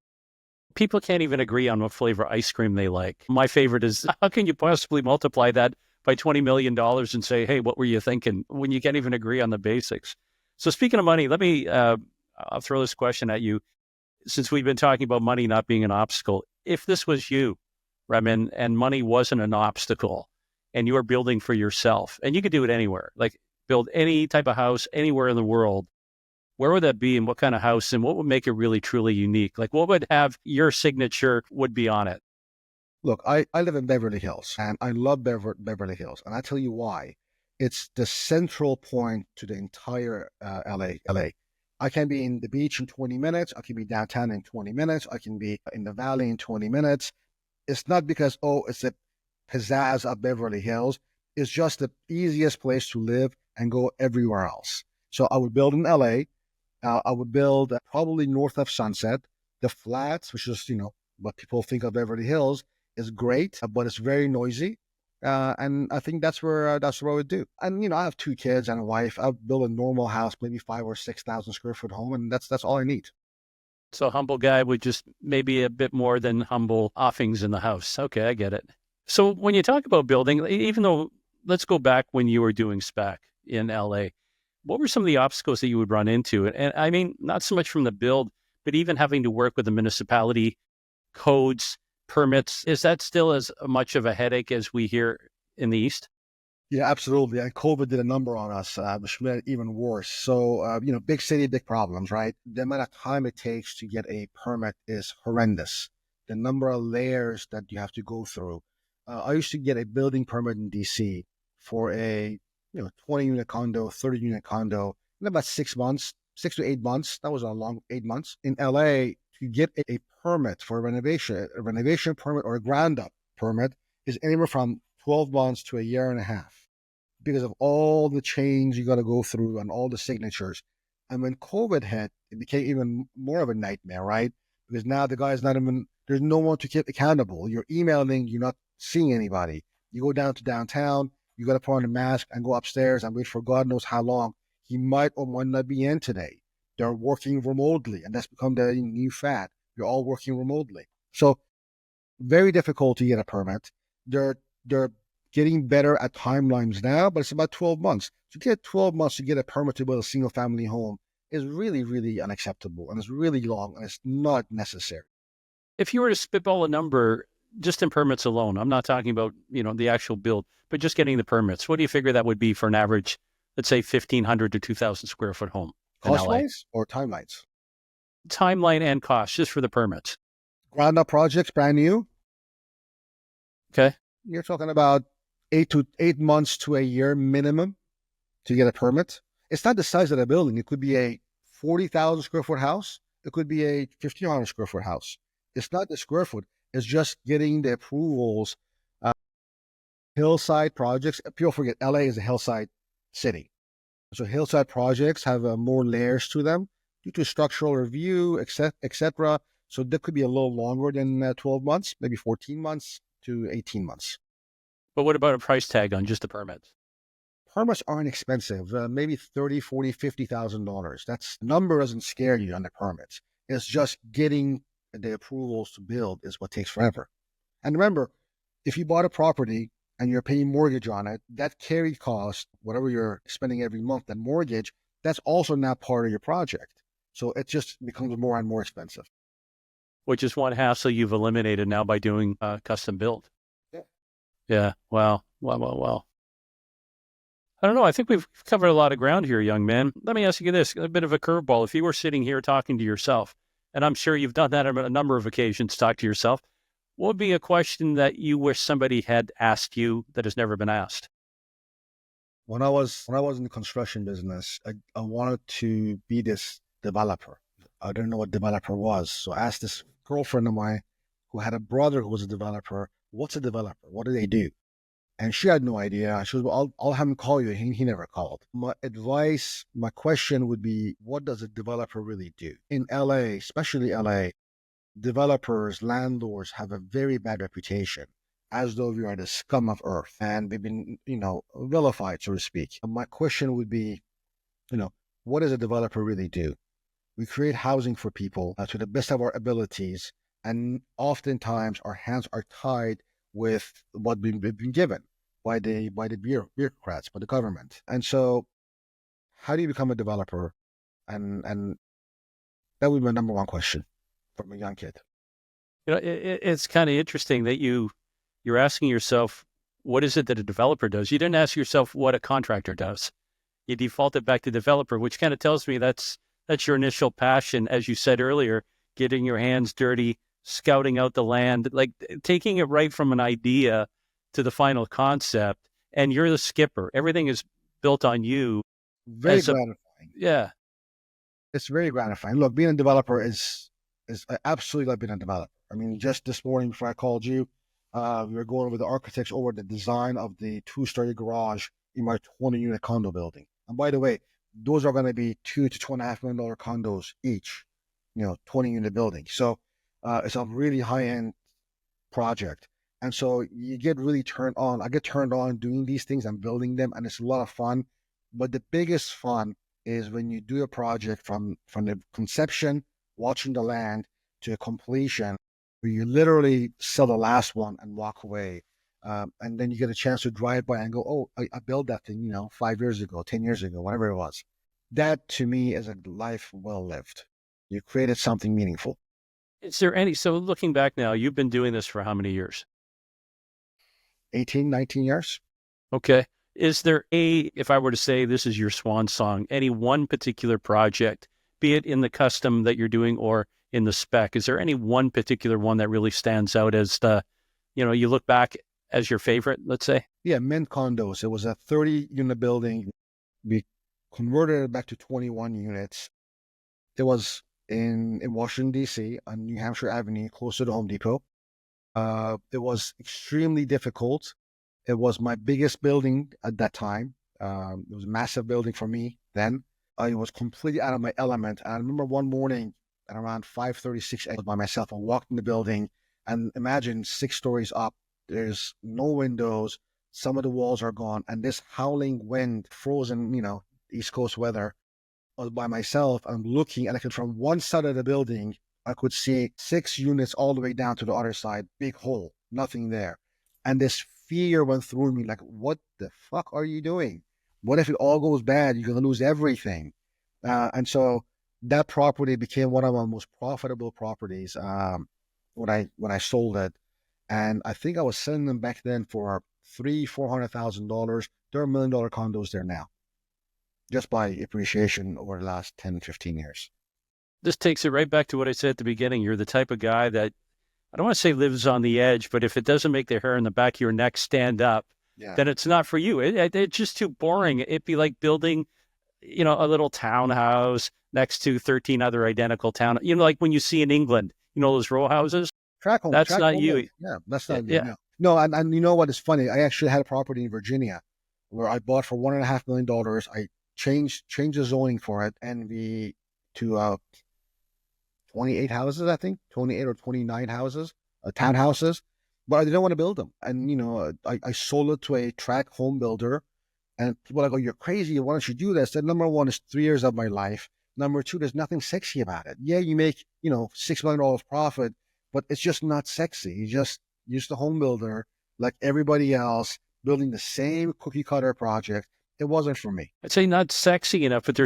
People can't even agree on what flavor ice cream they like. My favorite is, how can you possibly multiply that by $20 million and say, hey, what were you thinking, when you can't even agree on the basics? So speaking of money, let me, I'll throw this question at you. Since we've been talking about money not being an obstacle, if this was you, Ramin, and money wasn't an obstacle and you were building for yourself, and you could do it anywhere, like build any type of house anywhere in the world, where would that be and what kind of house and what would make it really, truly unique? Like what would have your signature would be on it? Look, I live in Beverly Hills and I love Beverly Hills. And I tell you why. It's the central point to the entire LA. I can be in the beach in 20 minutes. I can be downtown in 20 minutes. I can be in the valley in 20 minutes. It's not because, it's the pizzazz of Beverly Hills. It's just the easiest place to live and go everywhere else. So I would build in LA. I would build probably north of Sunset. The Flats, which is, what people think of Beverly Hills, is great, but it's very noisy. And I think that's where I would do. And, I have 2 kids and a wife. I'll build a normal house, maybe 5,000 or 6,000 square foot home. And that's all I need. So humble guy with just maybe a bit more than humble offings in the house. Okay, I get it. So when you talk about building, even though, let's go back when you were doing Spec in LA, what were some of the obstacles that you would run into? And I mean, not so much from the build, but even having to work with the municipality, codes, permits. Is that still as much of a headache as we hear in the East? Yeah, absolutely. And COVID did a number on us, which made it even worse. So, big city, big problems, right? The amount of time it takes to get a permit is horrendous. The number of layers that you have to go through. I used to get a building permit in DC for a 20 unit condo, 30 unit condo in about 6 months, 6 to 8 months. That was a long 8 months. In LA, to get a permit for a renovation permit or a ground up permit is anywhere from 12 months to a year and a half because of all the change you got to go through and all the signatures. And when COVID hit, it became even more of a nightmare, right? Because now the guy's not even, there's no one to keep accountable. You're emailing, you're not seeing anybody. You go down to downtown, you got to put on a mask and go upstairs and wait for God knows how long. He might or might not be in today. They're working remotely, and that's become the new fad. You're all working remotely. So very difficult to get a permit. They're getting better at timelines now, but it's about 12 months. To get 12 months to get a permit to build a single family home is really, really unacceptable, and it's really long, and it's not necessary. If you were to spitball a number just in permits alone, I'm not talking about, the actual build, but just getting the permits, what do you figure that would be for an average, let's say 1,500 to 2,000 square foot home in LA? Cost-wise or timelines? Timeline and cost, just for the permits. Ground up projects, brand new. Okay. You're talking about 8 months to a year minimum to get a permit. It's not the size of the building. It could be a 40,000 square foot house. It could be a 1,500 square foot house. It's not the square foot. It's just getting the approvals. Hillside projects. People forget LA is a hillside city. So hillside projects have more layers to them due to structural review, etc. So that could be a little longer than 12 months, maybe 14 months to 18 months. But what about a price tag on just the permits? Permits aren't expensive, maybe $30,000, $40,000, $50,000. That number doesn't scare you on the permits. It's just getting the approvals to build is what takes forever. And remember, if you bought a property and you're paying mortgage on it, that carry cost, whatever you're spending every month, that mortgage, that's also not part of your project. So it just becomes more and more expensive. Which is one hassle you've eliminated now by doing custom build. Yeah. Yeah. Wow. Well. I don't know. I think we've covered a lot of ground here, young man. Let me ask you this, a bit of a curveball. If you were sitting here talking to yourself, and I'm sure you've done that on a number of occasions, talk to yourself, what would be a question that you wish somebody had asked you that has never been asked? When I was in the construction business, I wanted to be this developer. I didn't know what developer was. So I asked this girlfriend of mine who had a brother who was a developer, what's a developer? What do they do? And she had no idea. She was, well, I'll have him call you. He never called. My advice, my question would be, what does a developer really do? In LA, especially LA, developers, landlords have a very bad reputation, as though we are the scum of earth and we've been, vilified, so to speak. And my question would be, what does a developer really do? We create housing for people to the best of our abilities, and oftentimes our hands are tied with what we've been given by the bureaucrats, by the government. And so, how do you become a developer? And that would be my number one question from a young kid. It's kind of interesting that you're asking yourself, what is it that a developer does? You didn't ask yourself what a contractor does. You defaulted back to developer, which kind of tells me that's your initial passion, as you said earlier, getting your hands dirty, scouting out the land, like taking it right from an idea to the final concept. And you're the skipper. Everything is built on you. Very gratifying. Yeah. It's very gratifying. Look, being a developer is I absolutely love being a developer. I mean, just this morning before I called you, we were going over the architects over the design of the 2-story garage in my 20-unit condo building. And by the way, those are going to be $2 to $2.5 million condos each, 20-unit building. So it's a really high-end project. And so you get really turned on. I get turned on doing these things and building them, and it's a lot of fun. But the biggest fun is when you do a project from the conception watching the land to completion, where you literally sell the last one and walk away. And then you get a chance to drive by and go, oh, I built that thing, 5 years ago, 10 years ago, whatever it was. That to me is a life well lived. You created something meaningful. Is there any, so looking back now, you've been doing this for how many years? 18, 19 years. Okay. Is there if I were to say this is your swan song, any one particular project, be it in the custom that you're doing or in the spec, is there any one particular one that really stands out as you look back as your favorite, let's say? Yeah, Mint Condos. It was a 30-unit building. We converted it back to 21 units. It was in Washington, D.C. on New Hampshire Avenue, close to the Home Depot. It was extremely difficult. It was my biggest building at that time. It was a massive building for me then. I was completely out of my element. And I remember one morning at around 5:36 a.m. by myself. I walked in the building and imagine 6 stories up. There's no windows. Some of the walls are gone. And this howling wind, frozen, East Coast weather. I was by myself. I'm looking and I could, from one side of the building, I could see 6 units all the way down to the other side. Big hole, nothing there. And this fear went through me like, what the fuck are you doing? What if it all goes bad? You're going to lose everything. And so that property became one of my most profitable properties when I sold it. And I think I was selling them back then for $300,000-$400,000. There are $1 million condos there now, just by appreciation over the last 10, 15 years. This takes it right back to what I said at the beginning. You're the type of guy that, I don't want to say lives on the edge, but if it doesn't make the hair in the back of your neck stand up, then it's not for you. It's just too boring. It'd be like building, a little townhouse next to 13 other identical town. Like when you see in England, those row houses. That's not you. Yeah, that's not you. No, and you know what is funny? I actually had a property in Virginia where I bought for $1.5 million. I changed the zoning for it and to 28 houses, I think, 28 or 29 houses, townhouses, but I didn't want to build them. And, I sold it to a track home builder, and people are like, oh, you're crazy. Why don't you do this? And number one, is 3 years of my life. Number two, there's nothing sexy about it. Yeah, you make, $6 million profit, but it's just not sexy. You just use the home builder like everybody else, building the same cookie cutter project. It wasn't for me. I'd say not sexy enough, but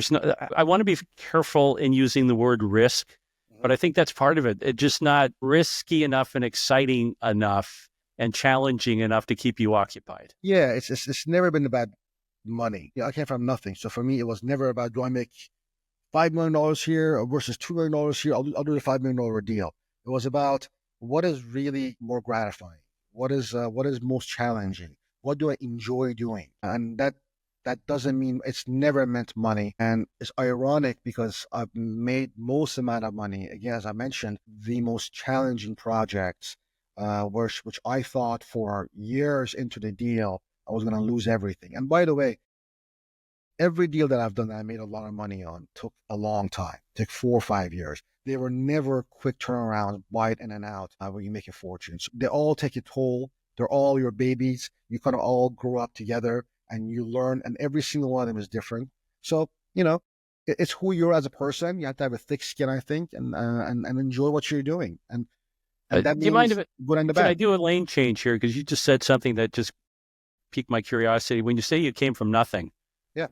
I want to be careful in using the word risk. But I think that's part of it. It's just not risky enough and exciting enough and challenging enough to keep you occupied. Yeah, it's never been about money. I came from nothing. So for me, it was never about, do I make $5 million here versus $2 million here? I'll do the $5 million deal. It was about what is really more gratifying? What is most challenging? What do I enjoy doing? And that doesn't mean, it's never meant money. And it's ironic because I've made most amount of money. Again, as I mentioned, the most challenging projects, which I thought for years into the deal, I was going to lose everything. And by the way, every deal that I've done that I made a lot of money on took a long time, took 4 or 5 years. They were never quick turnarounds, buy it in and out, where you make a fortune. So they all take a toll. They're all your babies. You kind of all grow up together and you learn, and every single one of them is different. So, it's who you're as a person. You have to have a thick skin, I think, and enjoy what you're doing. And that means do you mind if good and the bad. Can I do a lane change here? Because you just said something that just piqued my curiosity. When you say you came from nothing,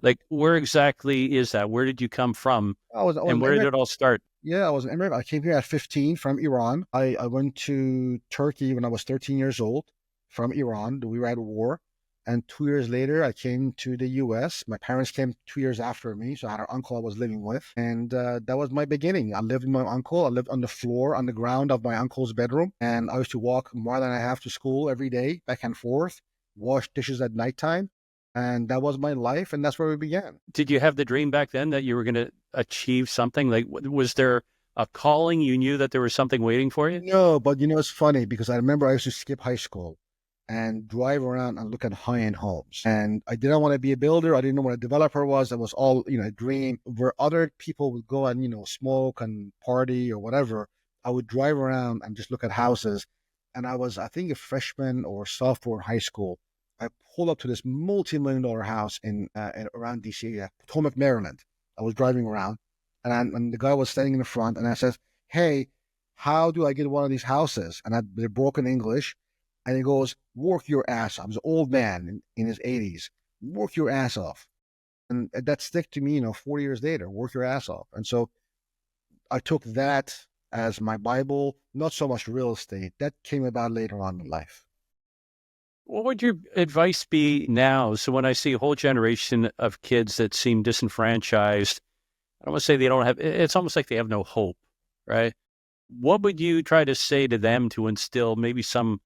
like where exactly is that? Where did you come from? And where did it all start? Yeah, I was an immigrant. I came here at 15 from Iran. I went to Turkey when I was 13 years old from Iran. We were at war. And 2 years later, I came to the U.S. My parents came 2 years after me. So I had an uncle I was living with. And that was my beginning. I lived with my uncle. I lived on the floor, on the ground of my uncle's bedroom. And I used to walk more than I have to school every day, back and forth, wash dishes at nighttime. And that was my life. And that's where we began. Did you have the dream back then that you were going to achieve something? Like, was there a calling? You knew that there was something waiting for you? No, but it's funny because I remember I used to skip high school and drive around and look at high-end homes. And I didn't want to be a builder. I didn't know what a developer was. It was all, a dream. Where other people would go and, smoke and party or whatever, I would drive around and just look at houses. And I was, I think, a freshman or sophomore in high school. I pulled up to this multi-million-dollar house in around DC, Potomac, Maryland. I was driving around And the guy was standing in the front, and I said, "Hey, how do I get one of these houses?" And they're broken English. And he goes, "Work your ass off." I was an old man in his 80s. Work your ass off. And that stick to me, 40 years later, work your ass off. And so I took that as my Bible, not so much real estate. That came about later on in life. What would your advice be now? So when I see a whole generation of kids that seem disenfranchised, I don't want to say they don't have, it's almost like they have no hope, right? What would you try to say to them to instill maybe some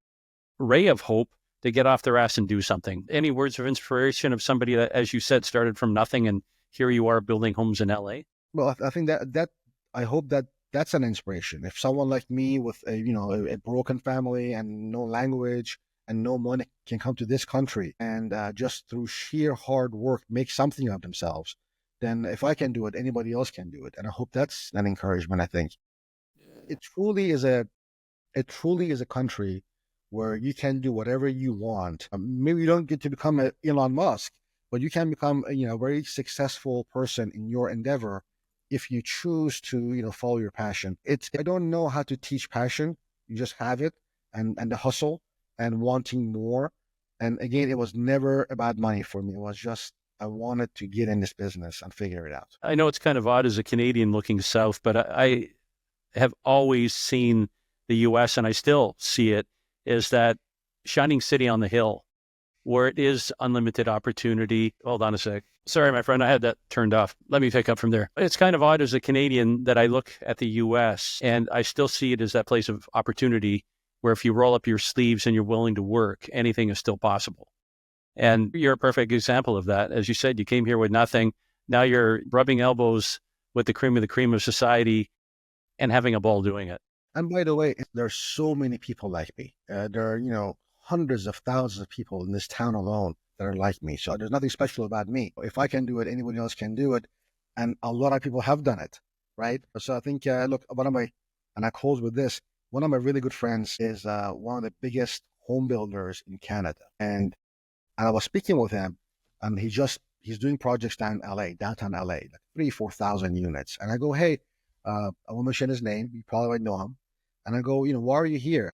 ray of hope to get off their ass and do something? Any words of inspiration of somebody that, as you said, started from nothing and here you are building homes in LA? Well, I think that I hope that that's an inspiration. If someone like me with a broken family and no language and no money can come to this country and just through sheer hard work make something of themselves, then if I can do it, anybody else can do it. And I hope that's an encouragement. I think it truly is a country where you can do whatever you want. Maybe you don't get to become an Elon Musk, but you can become a very successful person in your endeavor if you choose to follow your passion. I don't know how to teach passion. You just have it, and the hustle and wanting more. And again, it was never about money for me. It was just I wanted to get in this business and figure it out. I know it's kind of odd as a Canadian looking south, but I have always seen the US, and I still see it, is that shining city on the hill where it is unlimited opportunity. Hold on a sec. Sorry, my friend, I had that turned off. Let me pick up from there. It's kind of odd as a Canadian that I look at the US and I still see it as that place of opportunity where if you roll up your sleeves and you're willing to work, anything is still possible. And you're a perfect example of that. As you said, you came here with nothing. Now you're rubbing elbows with the cream of society and having a ball doing it. And by the way, there's so many people like me. There are, hundreds of thousands of people in this town alone that are like me. So there's nothing special about me. If I can do it, anybody else can do it. And a lot of people have done it, right? So I think, look, and I close with this, one of my really good friends is one of the biggest home builders in Canada. And I was speaking with him, and he's doing projects downtown LA, like 3,000-4,000 units. And I go, hey, I won't mention his name. You probably might know him. And I go, why are you here?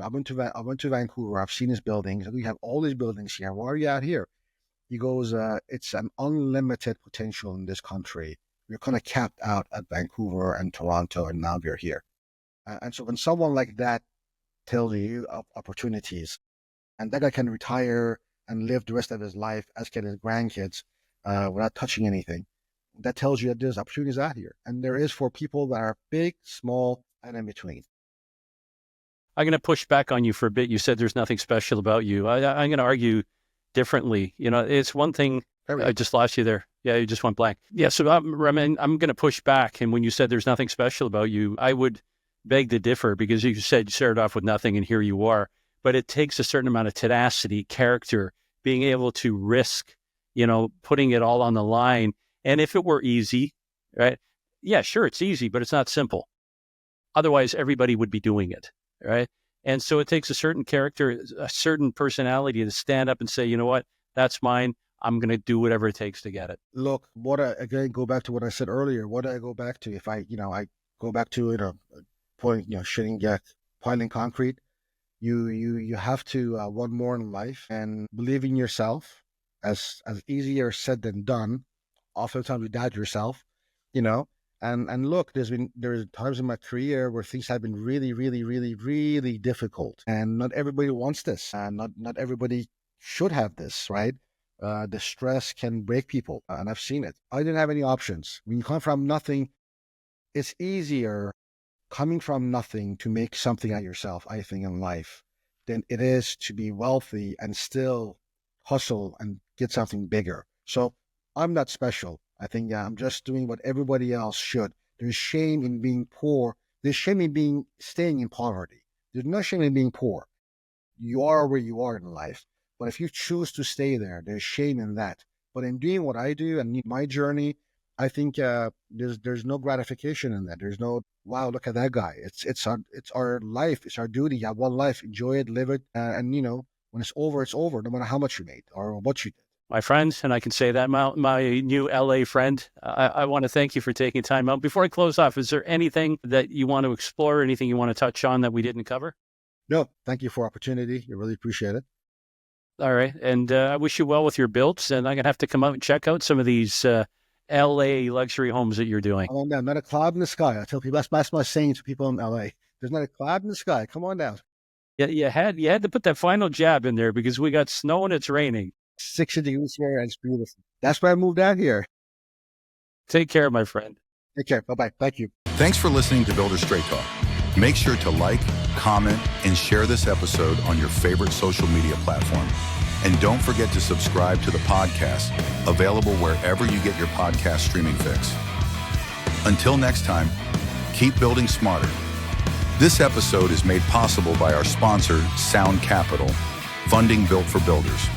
I went to Vancouver. I've seen his buildings. We have all these buildings here. Why are you out here? He goes, it's an unlimited potential in this country. We're kind of capped out at Vancouver and Toronto, and now we're here. And so when someone like that tells you of opportunities, and that guy can retire and live the rest of his life, as can his grandkids, without touching anything, that tells you that there's opportunities out here. And there is for people that are big, small, and in between. I'm going to push back on you for a bit. You said there's nothing special about you. I'm going to argue differently. It's one thing. I just lost you there. Yeah, you just went blank. Yeah, so Ramin, I'm going to push back. And when you said there's nothing special about you, I would beg to differ, because you said you started off with nothing and here you are. But it takes a certain amount of tenacity, character, being able to risk, putting it all on the line. And if it were easy, right? Yeah, sure, it's easy, but it's not simple. Otherwise, everybody would be doing it, right? And so it takes a certain character, a certain personality to stand up and say, you know what, that's mine. I'm going to do whatever it takes to get it. Look, again, go back to what I said earlier. What do I go back to? If I go back to, piling concrete, you have to want more in life and believe in yourself. As easier said than done. Oftentimes you doubt yourself, and look, there's times in my career where things have been really, really, really, really difficult, and not everybody wants this, and not everybody should have this, right? The stress can break people, and I've seen it. I didn't have any options. When you come from nothing, it's easier coming from nothing to make something out of yourself, I think, in life, than it is to be wealthy and still hustle and get something bigger. So I'm not special. I think I'm just doing what everybody else should. There's shame in being poor. There's shame in staying in poverty. There's no shame in being poor. You are where you are in life. But if you choose to stay there, there's shame in that. But in doing what I do and my journey, I think there's no gratification in that. There's no, wow, look at that guy. It's our life. It's our duty. You have one life. Enjoy it, live it, and when it's over, no matter how much you made or what you did. My friend, and I can say that, my new LA friend, I want to thank you for taking time out. Before I close off, is there anything that you want to explore, anything you want to touch on that we didn't cover? No, thank you for the opportunity. I really appreciate it. All right. And I wish you well with your builds. And I'm going to have to come out and check out some of these LA luxury homes that you're doing. Come on down. Not a cloud in the sky. I tell people that's my saying to people in LA. There's not a cloud in the sky. Come on down. Yeah, you had to put that final jab in there because we got snow and it's raining. 60 degrees here and it's beautiful. That's why I moved out here. Take care, my friend. Take care. Bye-bye. Thank you. Thanks for listening to Builder Straight Talk. Make sure to like, comment, and share this episode on your favorite social media platform. And don't forget to subscribe to the podcast, available wherever you get your podcast streaming fix. Until next time, keep building smarter. This episode is made possible by our sponsor, Sound Capital, funding built for builders.